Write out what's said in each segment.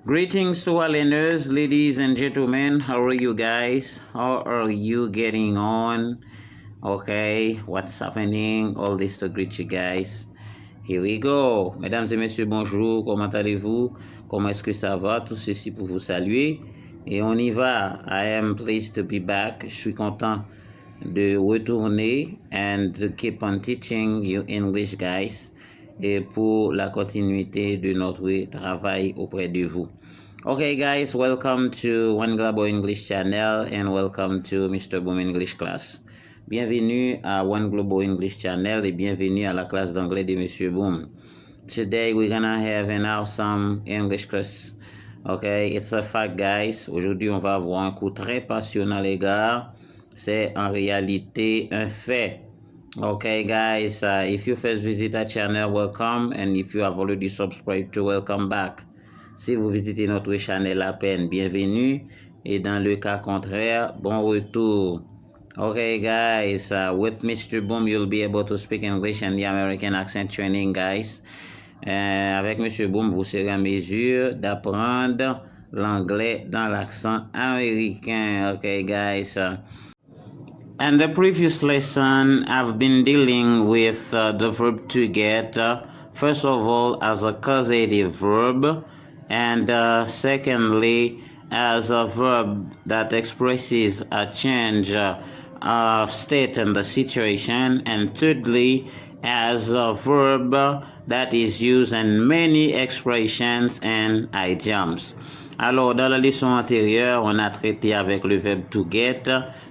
Greetings to our learners, ladies and gentlemen. How are you guys? How are you getting on? Okay, what's happening? All this to greet you guys. Here we go. Mesdames et messieurs, bonjour. Comment allez-vous? Comment est-ce que ça va? Tout ceci pour vous saluer. Et on y va. I am pleased to be back. Je suis content de retourner and to keep on teaching you English, guys. Et pour la continuité de notre travail auprès de vous. Okay, guys, welcome to One Global English Channel and welcome to Mr. Boom English Class. Bienvenue à One Global English Channel et bienvenue à la classe d'anglais de Monsieur Boom. Today we're gonna have an awesome English class. Okay, it's a fact, guys. Aujourd'hui, on va avoir un cours très passionnant, les gars. C'est en réalité un fait. Okay, guys, if you first visit our channel, welcome. And if you have already subscribed to, welcome back. Si vous visitez notre channel à peine, bienvenue. Et dans le cas contraire, bon retour. Okay, guys, with Mr. Boom, you'll be able to speak English and the American accent training, guys. Avec Mr. Boom, vous serez en mesure d'apprendre l'anglais dans l'accent américain. Okay, guys. And the previous lesson, I've been dealing with the verb to get, first of all, as a causative verb, and secondly, as a verb that expresses a change of state in the situation, and thirdly, as a verb that is used in many expressions and idioms. Alors, dans la leçon antérieure, on a traité avec le verbe to get,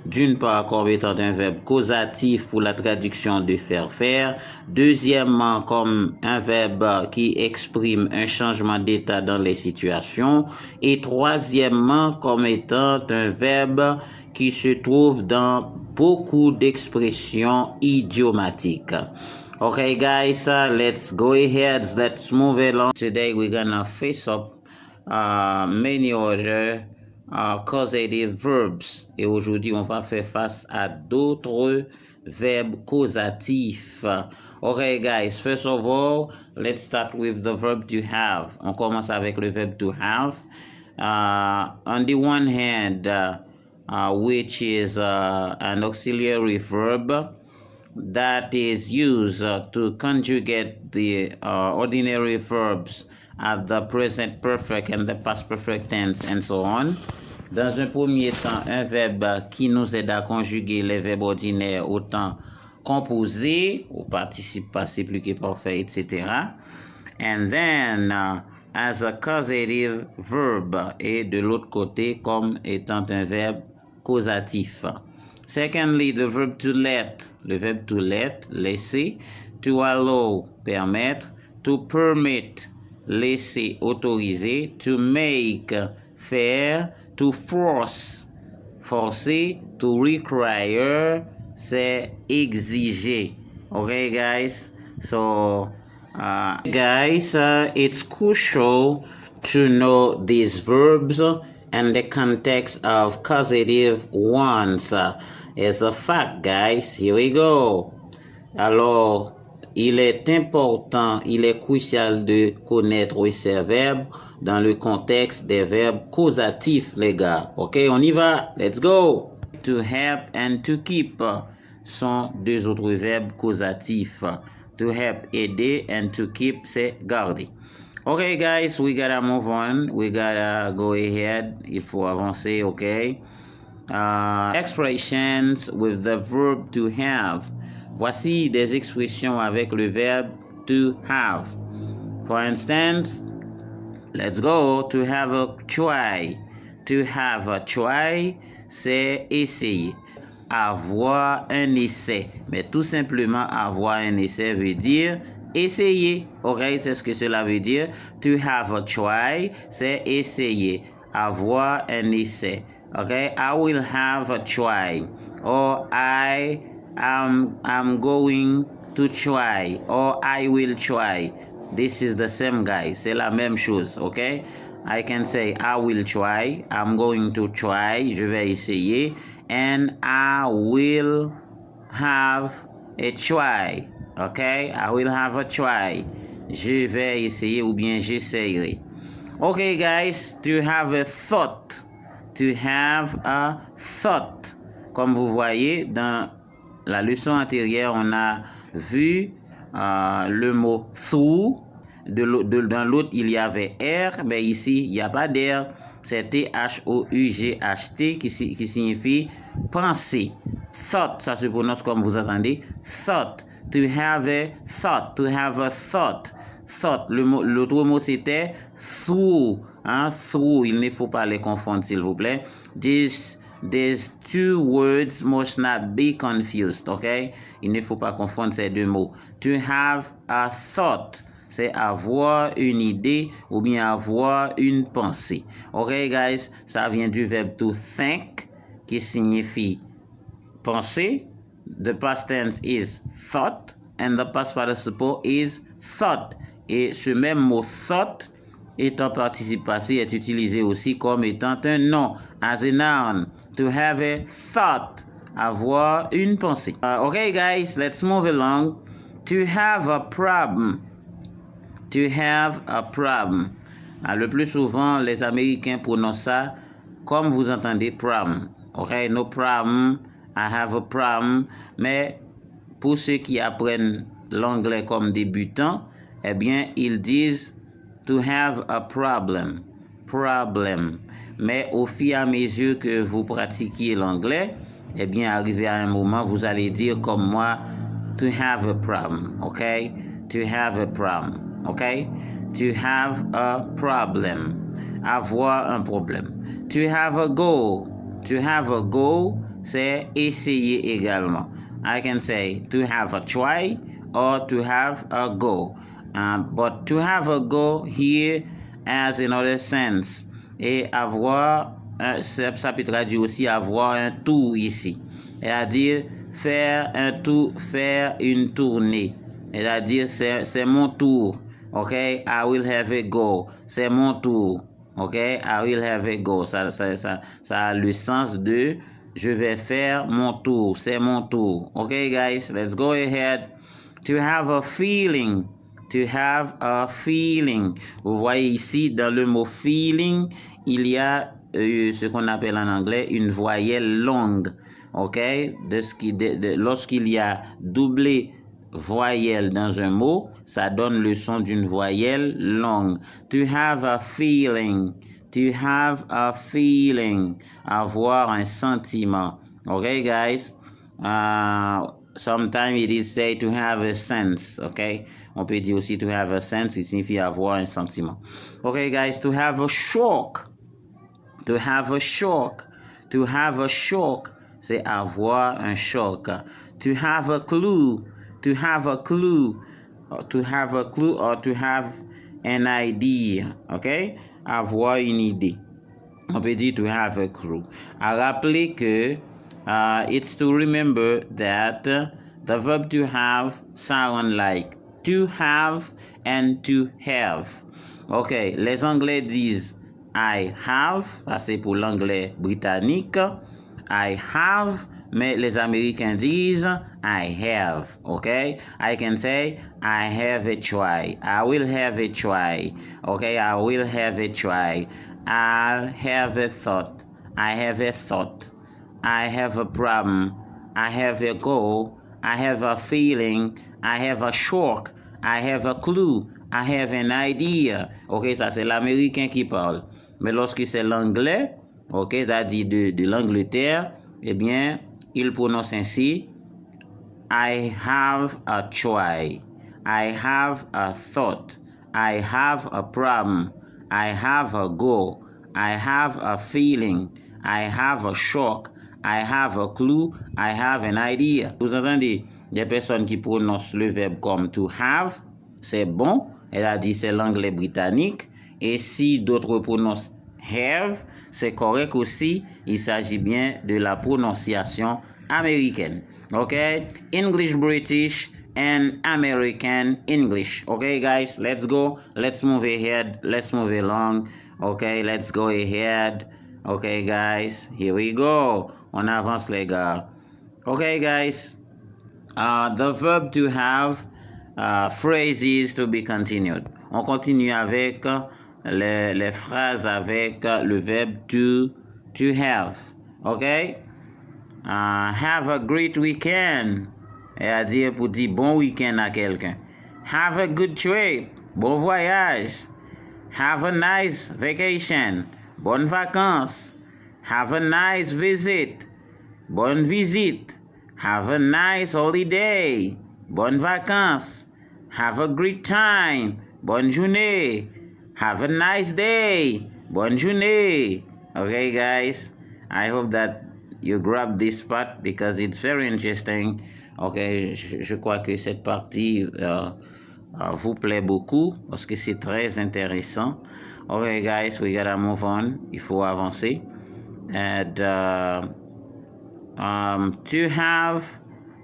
d'une part comme étant un verbe causatif pour la traduction de faire, deuxièmement comme un verbe qui exprime un changement d'état dans les situations, et troisièmement comme étant un verbe qui se trouve dans beaucoup d'expressions idiomatiques. Okay, guys, let's go ahead, let's move along. Today we're gonna face up many other causative verbs. Et aujourd'hui, on va faire face à d'autres verbes causatifs. Okay, guys, first of all, let's start with the verb to have. On commence avec le verbe to have. On the one hand, which is an auxiliary verb that is used to conjugate the ordinary verbs at the present perfect and the past perfect tense and so on. Dans un premier temps, un verbe qui nous aide à conjuguer les verbes ordinaires au temps composé, au participe passé plus que parfait, etc. And then, as a causative verb, et de l'autre côté, comme étant un verbe causatif. Secondly, the verb to let, le verbe to let, laisser, to allow, permettre, to permit, laisser, autoriser, to make, faire, to force, forcer, to require, c'est exiger. Okay, guys? So, guys, it's crucial to know these verbs and the context of causative ones. As a fact, guys, here we go. Alors, il est important, il est crucial de connaître ces verbes dans le contexte des verbes causatifs, les gars. Ok, on y va. Let's go. To help and to keep sont deux autres verbes causatifs. To help, aider, and to keep, c'est garder. Okay, guys, we gotta move on. We gotta go ahead. Il faut avancer, okay? Expressions with the verb to have. Voici des expressions avec le verbe to have. For instance, let's go. To have a try. To have a try, c'est essayer. Avoir un essai. Mais tout simplement, avoir un essai veut dire essayer. Ok, c'est ce que cela veut dire. To have a try, c'est essayer. Avoir un essai. Ok, I will have a try. Or I'm going to try. Or I will try. This is the same, guy. C'est la même chose. Ok, I can say I will try. I'm going to try. Je vais essayer. And I will have a try. Okay, I will have a try. Je vais essayer ou bien j'essayerai. Okay, guys, to have a thought. To have a thought. Comme vous voyez, dans la leçon antérieure, on a vu le mot through. Dans l'autre, il y avait R, mais ici, il n'y a pas d'R. C'est T-H-O-U-G-H-T qui signifie penser. Thought, ça se prononce comme vous entendez. Thought. To have a thought. To have a thought. Thought. L'autre mot, c'était through. Hein? Through. Il ne faut pas les confondre, s'il vous plaît. These two words must not be confused. OK? Il ne faut pas confondre ces deux mots. To have a thought. C'est avoir une idée ou bien avoir une pensée. OK, guys? Ça vient du verbe to think, qui signifie penser. The past tense is thought and the past participle is thought. Et ce même mot thought, étant participe passé, est utilisé aussi comme étant un nom, as a noun. To have a thought, avoir une pensée. OK, guys, let's move along. To have a problem. To have a problem. Le plus souvent, les Américains prononcent ça comme vous entendez problem. OK, no problem, I have a problem. Mais pour ceux qui apprennent l'anglais comme débutants, eh bien, ils disent to have a problem. Problem. Mais au fur et à mesure que vous pratiquez l'anglais, eh bien, arrivé à un moment, vous allez dire comme moi, to have a problem. OK? To have a problem. OK? To have a problem. Avoir un problème. To have a goal. To have a goal, c'est essayer également. I can say to have a try or to have a goal. But to have a goal here has another sense. Et avoir, ça peut traduire aussi avoir un tour ici. C'est-à-dire faire un tour, faire une tournée. C'est-à-dire c'est mon tour. OK, I will have a go. C'est mon tour. OK, I will have a go. Ça a le sens de je vais faire mon tour. C'est mon tour. OK, guys, let's go ahead. To have a feeling. To have a feeling. Vous voyez ici, dans le mot feeling, il y a ce qu'on appelle en anglais une voyelle longue. OK, lorsqu'il y a doublé voyelle dans un mot, ça donne le son d'une voyelle longue. To have a feeling. To have a feeling. Avoir un sentiment. Okay, guys? Sometimes it is said to have a sense. Okay? On peut dire aussi to have a sense, il signifie avoir un sentiment. Okay, guys? To have a shock. To have a shock. To have a shock, c'est avoir un choc. To have a clue. To have a clue, to have a clue or to have an idea, ok? Avoir une idée. On peut dire to have a clue. À rappeler que it's to remember that the verb to have sound like to have and to have. Ok, les Anglais disent I have, ça c'est pour l'anglais britannique. I have, mais les Américains disent I have, okay? I can say I have a try. I will have a try. Okay, I will have a try. I'll have a thought. I have a thought. I have a problem. I have a goal. I have a feeling. I have a shock. I have a clue. I have an idea. Ok, ça c'est l'américain qui parle. Mais lorsque c'est l'anglais, ok, c'est-à-dire de l'Angleterre, eh bien, il prononce ainsi, I have a try. I have a thought. I have a problem. I have a goal. I have a feeling. I have a shock. I have a clue. I have an idea. Vous entendez, des personnes qui prononcent le verbe comme to have, c'est bon. Elle a dit c'est l'anglais britannique. Et si d'autres prononcent have, c'est correct aussi. Il s'agit bien de la prononciation américaine. OK? English British and American English. Okay, guys, let's go. Let's move ahead. Let's move along. Okay, let's go ahead. Okay, guys, here we go. On avance, les gars. Okay, guys. The verb to have, phrases to be continued. On continue avec les phrases avec le verbe to have. OK? Have a great weekend. C'est-à-dire pour dire bon week-end à quelqu'un. Have a good trip. Bon voyage. Have a nice vacation. Bonnes vacances. Have a nice visit. Bonne visite. Have a nice holiday. Bonnes vacances. Have a great time. Bonne journée. Have a nice day. Bonne journée. Okay, guys. I hope that you grab this part because it's very interesting. Okay, je crois que cette partie vous plaît beaucoup parce que c'est très intéressant. Okay, guys, we gotta move on. Il faut avancer. And to have,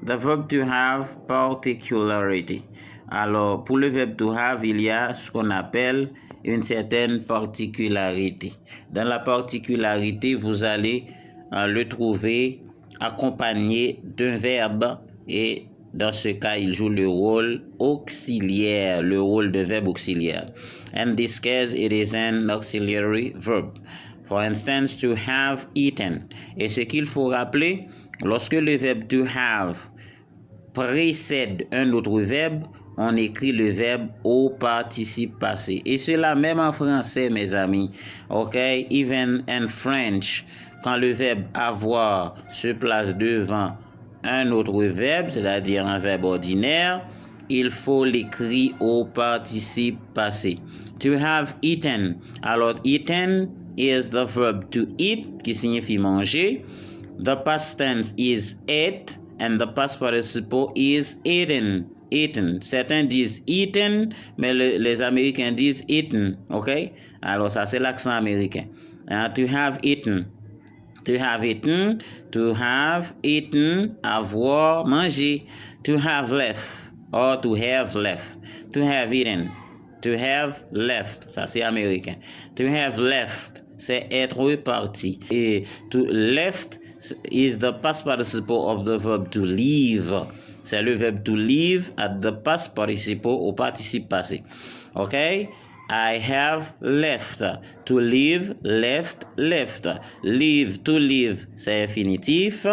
the verb to have particularity. Alors, pour le verbe to have, il y a ce qu'on appelle une certaine particularité. Dans la particularité, vous allez le trouver accompagné d'un verbe et dans ce cas, il joue le rôle auxiliaire, le rôle de verbe auxiliaire. In this case, it is an auxiliary verb. For instance, to have eaten. Et ce qu'il faut rappeler, lorsque le verbe to have précède un autre verbe, on écrit le verbe au participe passé. Et cela même en français, mes amis. OK? Even in French, quand le verbe avoir se place devant un autre verbe, c'est-à-dire un verbe ordinaire, il faut l'écrire au participe passé. To have eaten. Alors, eaten is the verb to eat, qui signifie manger. The past tense is ate, and the past participle is eaten. Eaten. Certains disent eaten, mais les Américains disent eaten. OK? Alors, ça, c'est l'accent américain. To have eaten. To have eaten, to have eaten, avoir, manger. To have left, or to have left. To have eaten, to have left, ça c'est américain. To have left, c'est être parti. Et to left is the past participle of the verb to leave. C'est le verbe to leave at the past participle au participe passé. OK? I have left. To leave, left, left. Leave, to leave, c'est infinitif.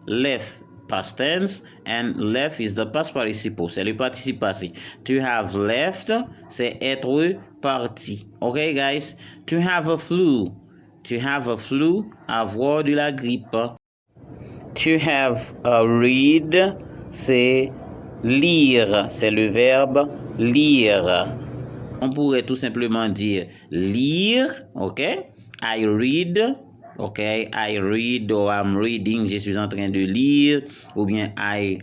Left, past tense. And left is the past participle, c'est le participe passé. To have left, c'est être parti. OK, guys? To have a flu. To have a flu, avoir de la grippe. To have a read, c'est lire. C'est le verbe lire. On pourrait tout simplement dire lire, OK? I read, OK? I read or I'm reading, je suis en train de lire. Ou bien I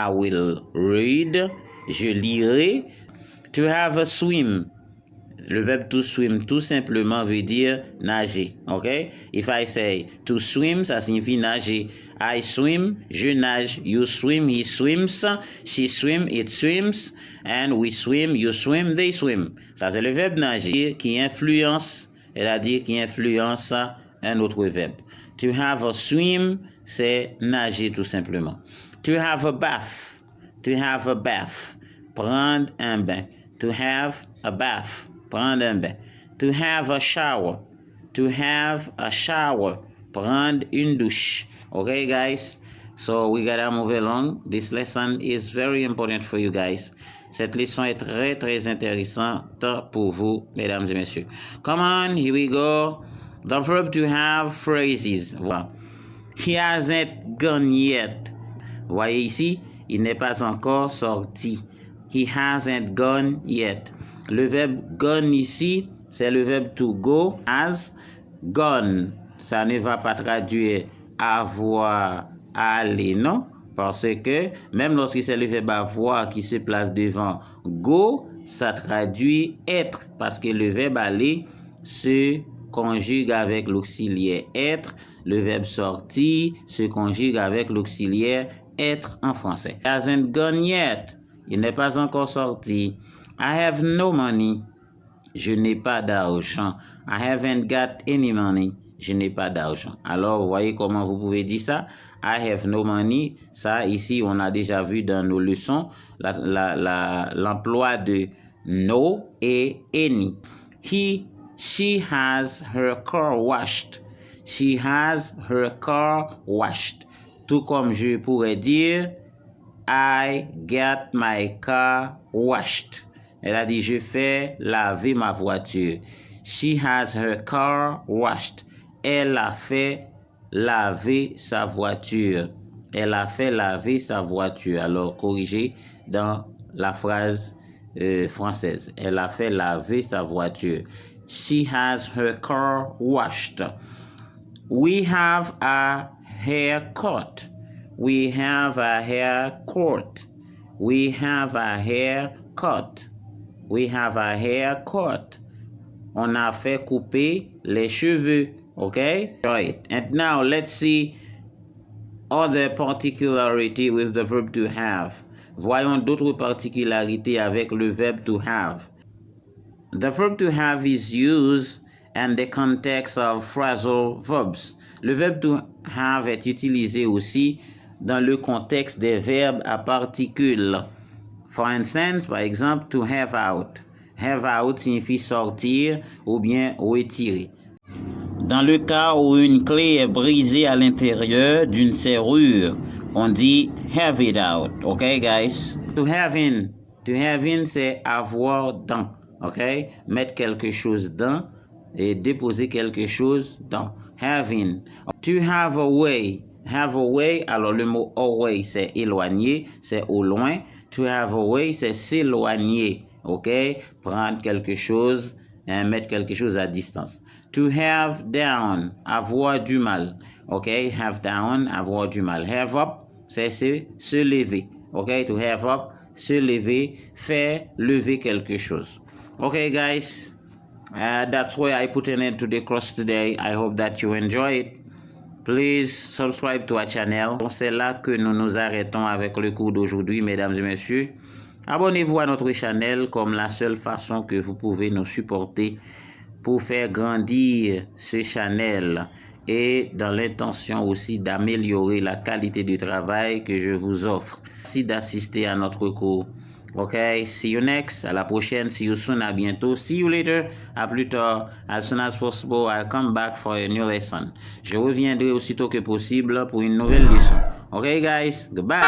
will read, je lirai. To have a swim. Le verbe to swim, tout simplement, veut dire nager, OK? If I say to swim, ça signifie nager. I swim, je nage. You swim, he swims. She swim, it swims. And we swim, you swim, they swim. Ça, c'est le verbe nager qui influence, c'est-à-dire qui influence un autre verbe. To have a swim, c'est nager tout simplement. To have a bath. To have a bath. Prendre un bain. To have a bath. Prendre un bain. To have a shower. To have a shower. Prendre une douche. Okay, guys? So we gotta move along. This lesson is very important for you guys. Cette leçon est très, très intéressante pour vous, mesdames et messieurs. Come on, here we go. The verb to have phrases. Voilà. He hasn't gone yet. Voyez ici, il n'est pas encore sorti. He hasn't gone yet. Le verbe gone ici, c'est le verbe to go. Has gone. Ça ne va pas traduire avoir, aller, non? Parce que même lorsque c'est le verbe avoir qui se place devant go, ça traduit être. Parce que le verbe aller se conjugue avec l'auxiliaire être. Le verbe sortir se conjugue avec l'auxiliaire être en français. Hasn't gone yet. Il n'est pas encore sorti. I have no money. Je n'ai pas d'argent. I haven't got any money. Je n'ai pas d'argent. Alors, vous voyez comment vous pouvez dire ça? I have no money. Ça, ici, on a déjà vu dans nos leçons l'emploi de no et any. He She has her car washed. She has her car washed. Tout comme je pourrais dire, I get my car washed. Elle a dit, je fais laver ma voiture. She has her car washed. Elle a fait laver sa voiture. Elle a fait laver sa voiture. Alors, corrigez dans la phrase française. Elle a fait laver sa voiture. She has her car washed. We have a haircut. We have a haircut. We have a haircut. We have a haircut. On a fait couper les cheveux. Okay? Right. And now let's see other particularity with the verb to have. Voyons d'autres particularités avec le verbe to have. The verb to have is used in the context of phrasal verbs. Le verbe to have est utilisé aussi dans le contexte des verbes à particules. For instance, par exemple, to have out. Have out signifie sortir ou bien retirer. Dans le cas où une clé est brisée à l'intérieur d'une serrure, on dit have it out. Okay, guys? To have in, c'est avoir dans. Okay? Mettre quelque chose dans et déposer quelque chose dans. Have in. To have away. Have away, alors le mot away, c'est éloigner, c'est au loin. To have away, c'est s'éloigner. OK? Prendre quelque chose et mettre quelque chose à distance. To have down, avoir du mal. OK? Have down, avoir du mal. Have up, c'est se lever. OK? To have up, se lever, faire lever quelque chose. Okay, guys, that's where I put an end to the course today. I hope that you enjoy it. Please subscribe to our channel. C'est là que nous nous arrêtons avec le cours d'aujourd'hui, mesdames et messieurs. Abonnez-vous à notre channel comme la seule façon que vous pouvez nous supporter pour faire grandir ce channel et dans l'intention aussi d'améliorer la qualité du travail que je vous offre. Merci d'assister à notre cours. Okay, see you next. À la prochaine. See you soon. À bientôt. See you later. À plus tard. As soon as possible, I'll come back for a new lesson. Je reviendrai aussitôt que possible pour une nouvelle leçon. Okay, guys. Goodbye.